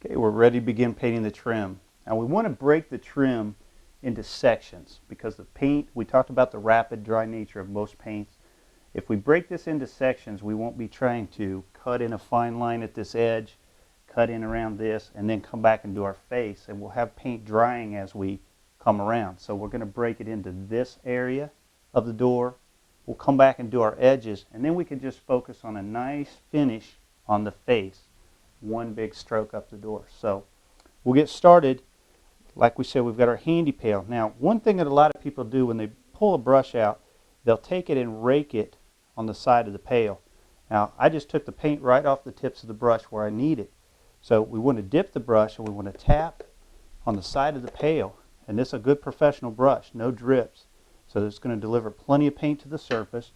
Okay, we're ready to begin painting the trim. Now we want to break the trim into sections because the paint, we talked about the rapid dry nature of most paints. If we break this into sections, we won't be trying to cut in a fine line at this edge, cut in around this, and then come back and do our face, and we'll have paint drying as we come around. So we're going to break it into this area of the door. We'll come back and do our edges, and then we can just focus on a nice finish on the face. One big stroke up the door. So we'll get started. Like we said, we've got our handy pail. Now, one thing that a lot of people do when they pull a brush out, they'll take it and rake it on the side of the pail. Now, I just took the paint right off the tips of the brush where I need it. So we want to dip the brush and we want to tap on the side of the pail. And this is a good professional brush, no drips. So it's going to deliver plenty of paint to the surface.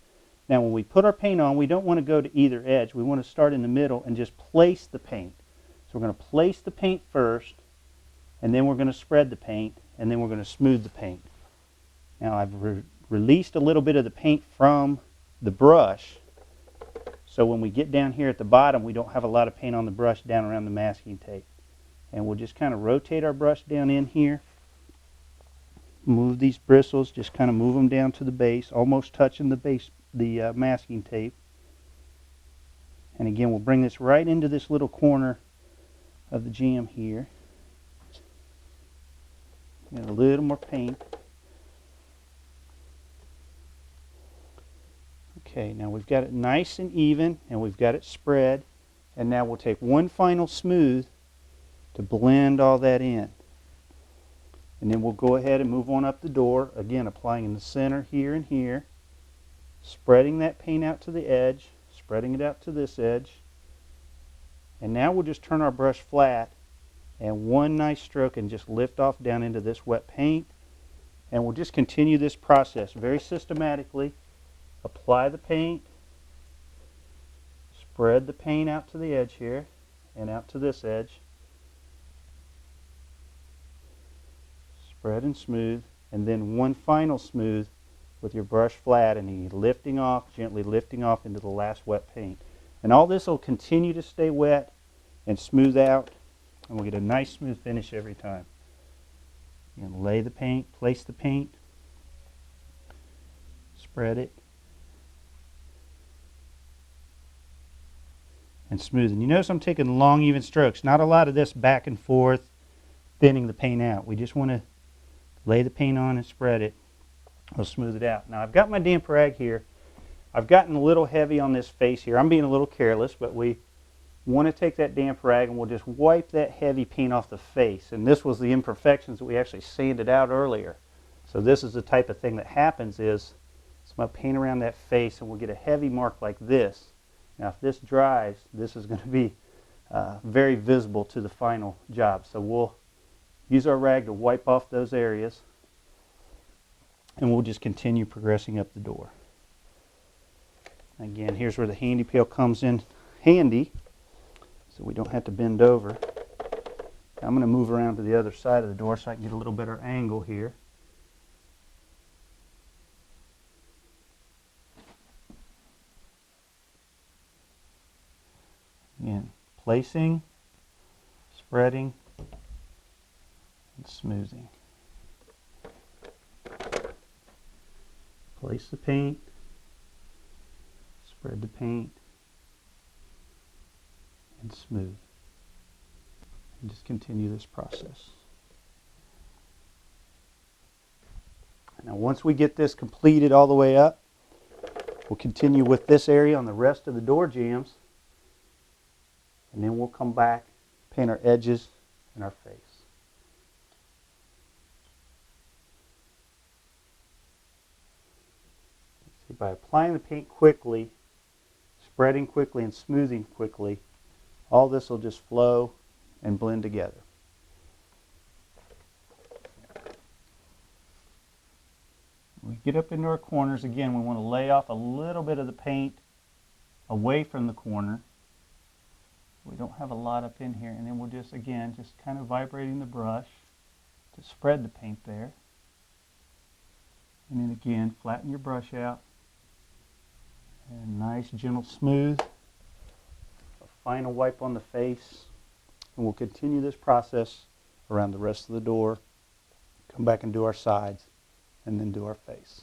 Now when we put our paint on, we don't want to go to either edge. We want to start in the middle and just place the paint. So we're going to place the paint first, and then we're going to spread the paint, and then we're going to smooth the paint. Now I've released a little bit of the paint from the brush, so when we get down here at the bottom, we don't have a lot of paint on the brush down around the masking tape. And we'll just kind of rotate our brush down in here. Move these bristles, just kind of move them down to the base, almost touching the base, the masking tape. And again, we'll bring this right into this little corner of the jam here. Get a little more paint. Okay, now we've got it nice and even, and we've got it spread. And now we'll take one final smooth to blend all that in. And then we'll go ahead and move on up the door, again applying in the center here and here, spreading that paint out to the edge, spreading it out to this edge. And now we'll just turn our brush flat and one nice stroke and just lift off down into this wet paint. And we'll just continue this process very systematically. Apply the paint, spread the paint out to the edge here and out to this edge. Spread and smooth, and then one final smooth with your brush flat, and you're lifting off, gently lifting off into the last wet paint. And all this will continue to stay wet and smooth out, and we'll get a nice smooth finish every time. You're going to lay the paint, place the paint, spread it, and smooth. And you notice I'm taking long, even strokes. Not a lot of this back and forth, thinning the paint out. We just want to lay the paint on and spread it. I'll smooth it out. Now I've got my damp rag here. I've gotten a little heavy on this face here. I'm being a little careless, but we want to take that damp rag and we'll just wipe that heavy paint off the face. And this was the imperfections that we actually sanded out earlier. So this is the type of thing that happens is some paint around that face and we'll get a heavy mark like this. Now if this dries, this is going to be very visible to the final job. So we'll use our rag to wipe off those areas, and we'll just continue progressing up the door. Again, here's where the handy pail comes in handy, so we don't have to bend over. I'm going to move around to the other side of the door so I can get a little better angle here. Again, placing, spreading, and smoothing. Place the paint, spread the paint, and smooth. And just continue this process. Now once we get this completed all the way up, we'll continue with this area on the rest of the door jambs, and then we'll come back, paint our edges and our face. By applying the paint quickly, spreading quickly, and smoothing quickly, all this will just flow and blend together. When we get up into our corners, again, we want to lay off a little bit of the paint away from the corner. We don't have a lot up in here, and then we'll just, again, just kind of vibrating the brush to spread the paint there. And then again, flatten your brush out. And nice, gentle, smooth. A final wipe on the face. And we'll continue this process around the rest of the door, come back and do our sides, and then do our face.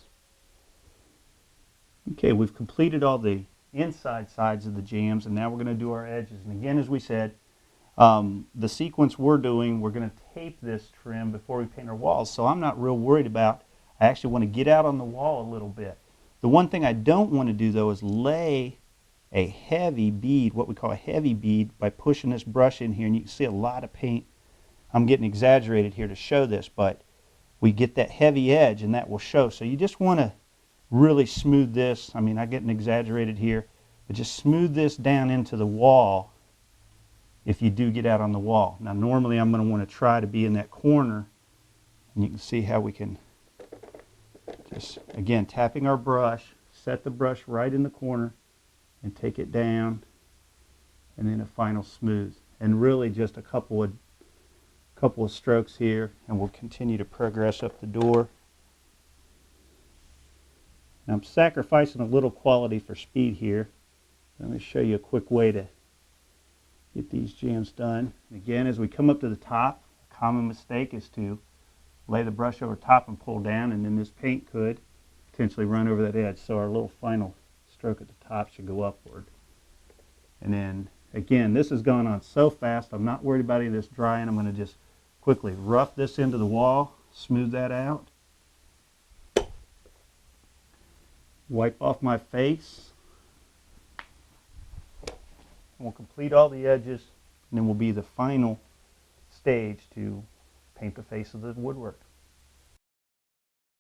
Okay, we've completed all the inside sides of the jambs, and now we're going to do our edges. And again, as we said, the sequence we're doing, we're going to tape this trim before we paint our walls. So I'm not real worried about, I actually want to get out on the wall a little bit. The one thing I don't want to do though is lay a heavy bead, what we call a heavy bead, by pushing this brush in here, and you can see a lot of paint. I'm getting exaggerated here to show this, but we get that heavy edge and that will show. So you just want to really smooth this. I mean, I'm getting exaggerated here, but just smooth this down into the wall if you do get out on the wall. Now normally I'm going to want to try to be in that corner, and you can see how we can just, again, tapping our brush, set the brush right in the corner and take it down, and then a final smooth. And really just a couple of strokes here, and we'll continue to progress up the door. Now I'm sacrificing a little quality for speed here. Let me show you a quick way to get these jambs done. And again, as we come up to the top, a common mistake is to lay the brush over top and pull down, and then this paint could potentially run over that edge. So our little final stroke at the top should go upward. And then again, this has gone on so fast, I'm not worried about any of this drying. I'm going to just quickly rough this into the wall, smooth that out, wipe off my face, and we'll complete all the edges, and then will be the final stage to paint the face of the woodwork.